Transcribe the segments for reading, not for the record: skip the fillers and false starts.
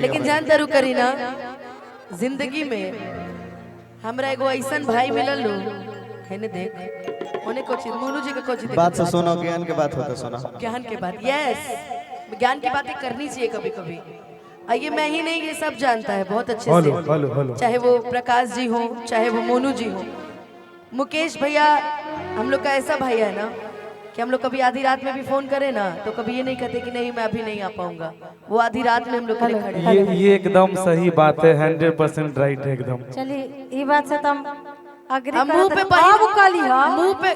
लेकिन जानता रू करीना जिंदगी में हमरा एगो ऐसन भाई मिलल लो है ने देख ओने कुछ मोनू जी का कुछ बात से सुनो, ज्ञान के बात होता सुना, ज्ञान की बात। यस, ज्ञान की बातें करनी चाहिए कभी कभी। ये मैं ही नहीं, ये सब जानता है बहुत अच्छे से, चाहे वो प्रकाश जी हो चाहे वो मोनू जी हो। मुकेश भैया हम लोग का ऐसा भैया है ना कि हम लोग कभी आधी रात में भी फोन करें ना तो कभी ये नहीं कहते कि नहीं मैं अभी नहीं आ पाऊंगा, वो आधी रात में हम लोग के लिए खड़े हैं। ये एकदम सही बात है, 100% राइट है एकदम। चलिए ये बात से तुम मुंह पे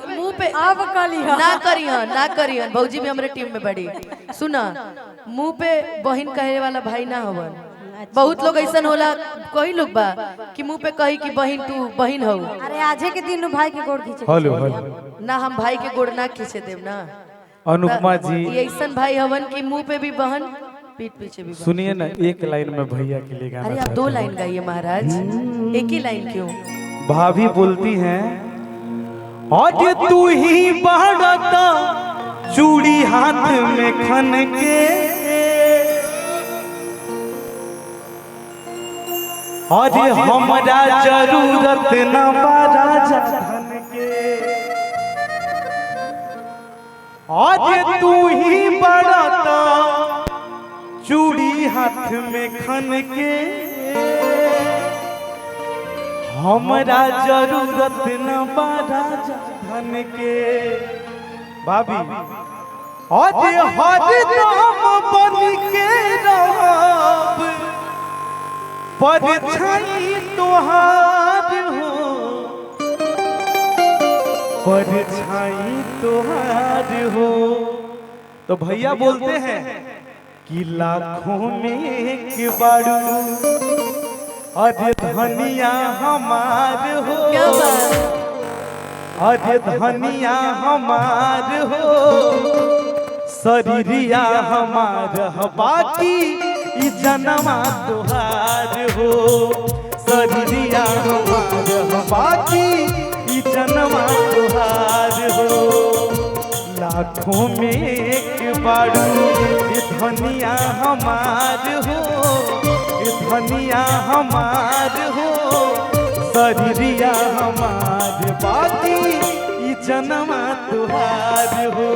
मुंह पे ना करियन भौजी भी हमारे टीम में बड़ी सुना, मुंह पे बहन कहे वाला भाई ना हवन। बहुत लोग ऐसा होला, कोई लोग बा कि मुंह पे कही कि बहन तू बहन हो। अरे आजे के दिन भाई के गोड़ खींचे हेलो हेलो ना, हम भाई के गोड़ ना खींचे देव ना। अनुपमा जी ये ऐसा भाई हवन कि मुंह पे भी बहन पीठ पीछे भी बहन। सुनिए ना, एक लाइन में भैया के लिए गाना। अरे आप 2 लाइन गाइए महाराज, एक ही लाइन क्यों? भाभी बोलती हैं आज तू ही बढ़ता चूड़ी हाथ में खन के, आज हमरा जरूरत न राजा धन के, आज तू ही बढ़ता चूड़ी हाथ में खन के, हमरा जरूरत न राजा धन के। भाभी आज हरदम बन के रहब परछाई तोहार हो, परछाई तोहार हो। तो भैया बोलते हैं कि लाखों में एक बारू अरे धनिया हमार हो, अरे धनिया हमार हो, शरीरिया हमार बाकी ई जनमा तुहार हो, शरीरिया हमार बाकी ई जनमा तुहार हो। लाखों में एक बारू धनिया हमार हो, धनिया हमार हो, शरीरिया हमार बाकी ई जनमा तुहार हो,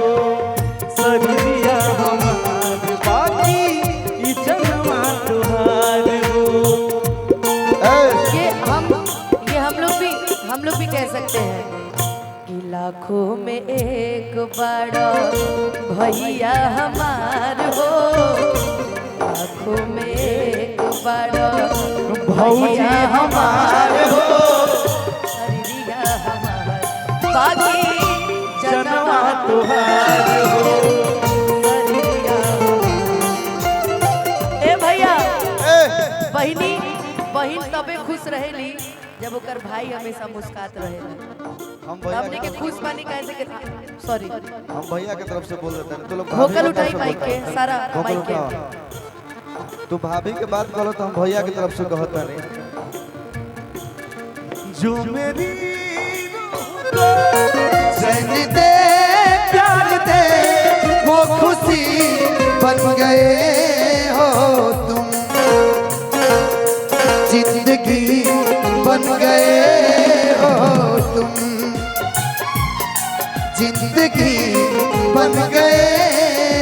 शरीरिया हमार बाकी ई जनमा तुहार हो। ये हम लोग भी कह सकते हैं कि लाखों में एक बड़ा भैया हमार हो, लाखों में एक बड़ा भैया हमार हो, शरीरिया हमार बाकी जनमा तुहार हो, शरीरिया। ए भैया बहिन तबे खुश रहेली जब ओकर भाई हमेशा मुस्कुरात रहे। हम भैया हमने के खुश पानी कैसे के, सॉरी हम भैया की तरफ से बोल देते हैं। तो लोग भोकल उठाई माइक के सारा माइक के। तो भाभी के बात करो तो हम भैया की तरफ से कहता नहीं। जो मेरी चैन दे प्यार दे वो खुशी बन गए हो तुम, जिंदगी बन गए हो तुम, जिंदगी बन गए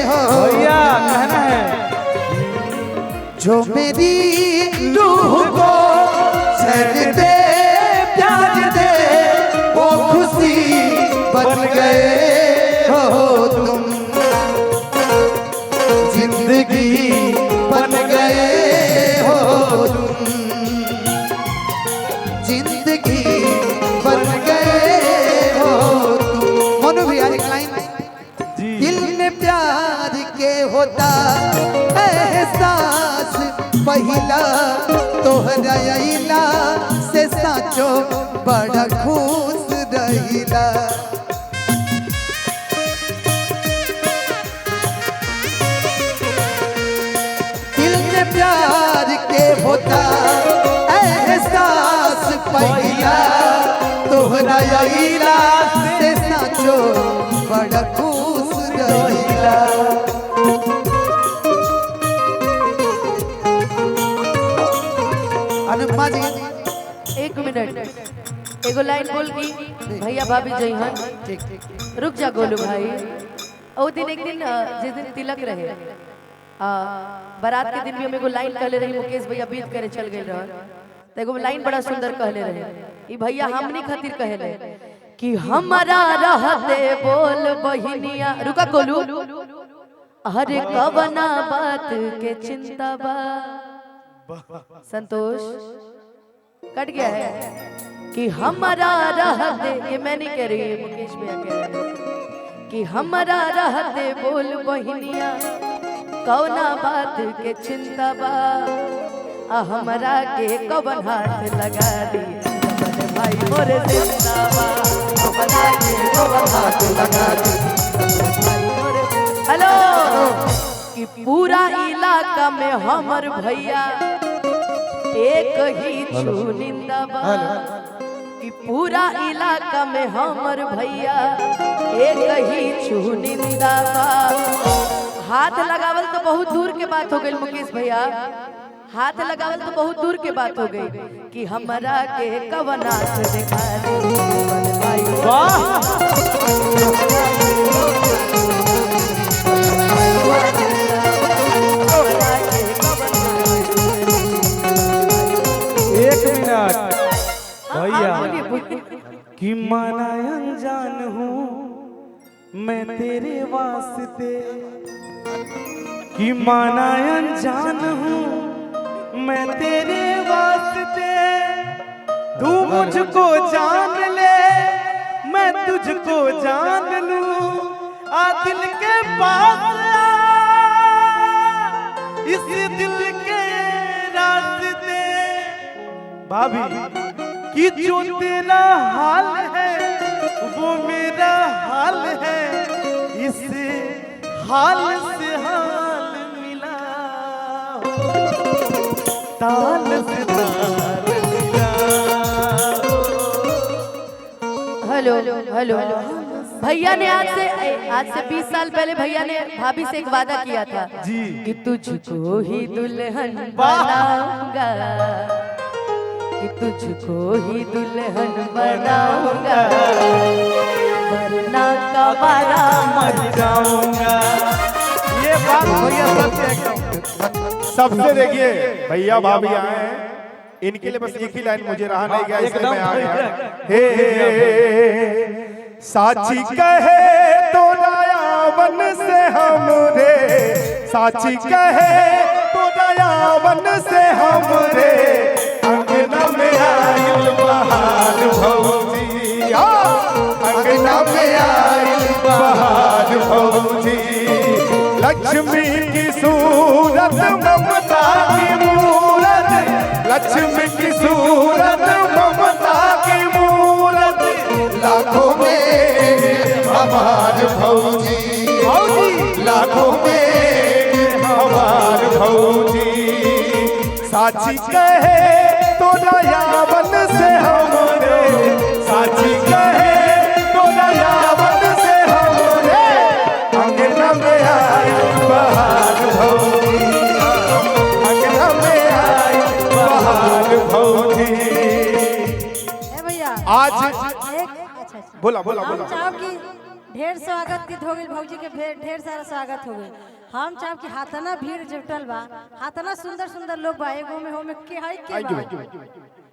हो भैया कहना है जो मेरी रूह को चैन दे प्यार दे वो खुशी बन गए हो तुम, जिंदगी बन गए हो तुम, जिंदगी बन गए हो तुम। मोनू भैया एक लाइन, दिल में प्यार के होता एहसास पहिला तोहरा अइला से साचो बड़ा खुश रहिला। दिल में प्यार के होता एहसास पहिला तोहरा अइला से साचो बड़ा खुश रहिला। अनुपमा जी एक मिनट एगो लाइन बोल की भैया भाभी जय हन। ठीक रुक जा गोलू भाई। ओ दिन एक दिन जिस दिन तिलक रहे बारात के दिन भी हम एगो लाइन कहले रही मुकेश भैया बीत करे चल गए रह तो एगो लाइन बड़ा सुंदर कहले रहे ई भैया हमनी खातिर कहले कि हमारा रहते बोल बहिनिया रुका गोलू अरे कवना बात के चिंता बा संतोष कट गया है कि हमारा रहते ये मैं नहीं कह रही मुकेश भैया कह रहे हैं कि हमारा रहते बोल बहिनिया कौना बात के चिंता बा हमरा के कवन हाथ लगा दी जबन भाई मोरे जिंदाबा हमरा के कवन हाथ लगा दी हेलो कि पूरा इलाका में हमर भैया एक ही चुनिंदा बा कि पूरा इलाका में हमर भैया एक ही चुनिंदा बा। हाथ लगावल तो बहुत दूर के बात हो गई मुकेश भैया हाथ लगावल तो बहुत दूर के बात हो गई कि हमरा के कवना से दिखा दे वाह एक मिनट भैया कि माना अनजान हूँ मैं तेरे वास्ते कि माना अनजान हूँ मैं तेरे वास्ते तू मुझको जान ले मैं तुझको जान लूं आ दिल के पास इस दिल के रास्ते भाभी कि जो तेरा हाल है वो मेरा हाल है इस हाल से हाल मिला ताल से ताल मिला। हेलो हेलो भैया ने आज से 20 साल पहले भैया ने भाभी से एक वादा किया था जी कि तुझको ही दुल्हन बनाऊंगा कि तुझको ही दुल्हन बनाऊंगा वरना कबारा मर जाऊंगा। ये बात भैया सबसे देखिए भैया भाभी आए हैं इनके लिए बस एक ही लाइन मुझे रहा नहीं गया इसलिए मैं आ गया। हे साची कहे तो दयावन से हमरे साची कहे तो दयावन से हमरे अंगना में आइल बहार भौजी अंगना में आइल बहार भौजी लक्ष्मी की सूरत ममता की मूरत लक्ष्मी की सूरत ममता की मूरत लाखों में हमार भौजी लाखों में हमार भौजी साची कहे तो दयावन से हमरे साची कहे तो दयावन से हमरे अंगना में आई बहार भौजी अंगना में आई बहार भौजी। ए भैया आज अच्छा बोला बोला हम बोला चाहब कि ढेर स्वागत की हो गई भौजी के ढेर सारा स्वागत हो गई हम चाहब कि हाथना भीड़ जुटल बा हाथना सुंदर सुंदर लोग बा एगो में हो में के है के बा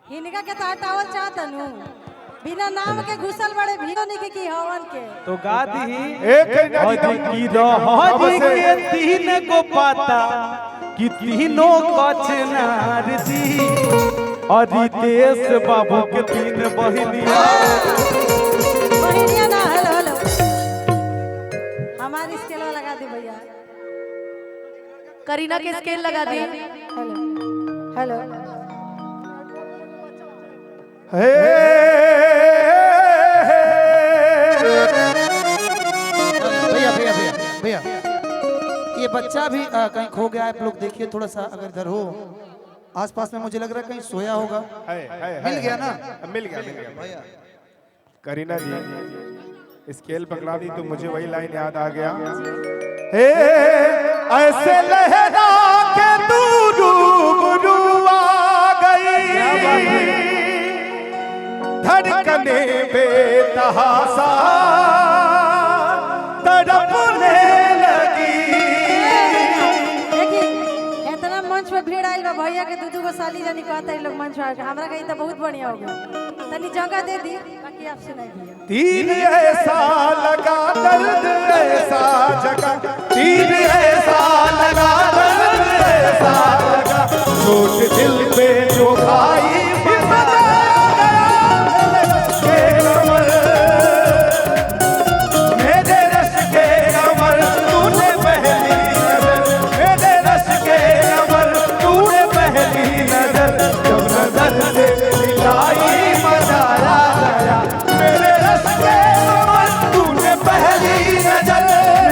हिनका के तो हटावल चाहतनु बिना नाम के घुसल बड़े भीड़ो नहीं की हवन के तो गा दी एक की रहरी के तीन को पाता कि तीनों कचनार जी और रितेश बाबू के तीन बहिनिया बहिनिया ना हेलो हेलो हमारी स्केल लगा दे भैया करीना के स्केल लगा दी हेलो हेलो हे भैया भैया भैया भैया ये बच्चा भी कहीं खो गया है आप लोग देखिए थोड़ा सा अगर इधर हो आसपास में मुझे लग रहा है कहीं सोया होगा मिल गया ना मिल गया भैया करीना जी स्केल पकड़ा दी तो मुझे वही लाइन याद आ गया हे ऐसे लहरा के तू रूबरू आ गई धड़कने बेतहासा तड़पने लगी। देखी इतना मंच पे भीड़ आइल बा, भैया के दू गो साली जानी कहता है लोग मंच पे, हमरा कहीं तो बहुत बढ़िया हो गया। तनी जगह दे दी, बाकी आप सुनाई दिया। तीर ऐसा लगा दर्द ऐसा जगा, तीर ऐसा लगा दर्द ऐसा लगा, चोट दिल पे जो खाई मेरे रश के कमर तूने पहली नजर, मेरे रश के कमर तूने पहली नजर, जब नजर से मिलाई मजा आ गया। मेरे रश के कमर तूने पहली नजर,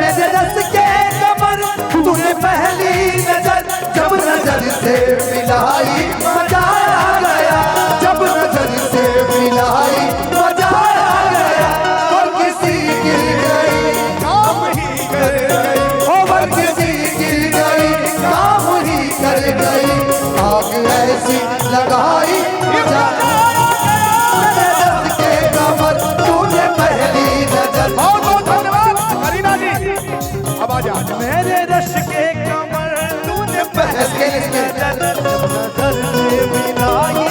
मेरे रश के कमर तूने पहली नजर, जब नजर से मिलाई मजा आ गया, जब नजर से मिलाई मजा आ गया। और किसी गिर गई काम ही कर गई, और किसी गिर गई काम ही कर गई, आग ऐसी लगाई मजा मेरे रश के कमर तूने पहली नजर। बहुत बहुत धन्यवाद करीना जी, अब आ जा। मेरे रश के कमर तूने पहली नजर, जब नजर से मिलाई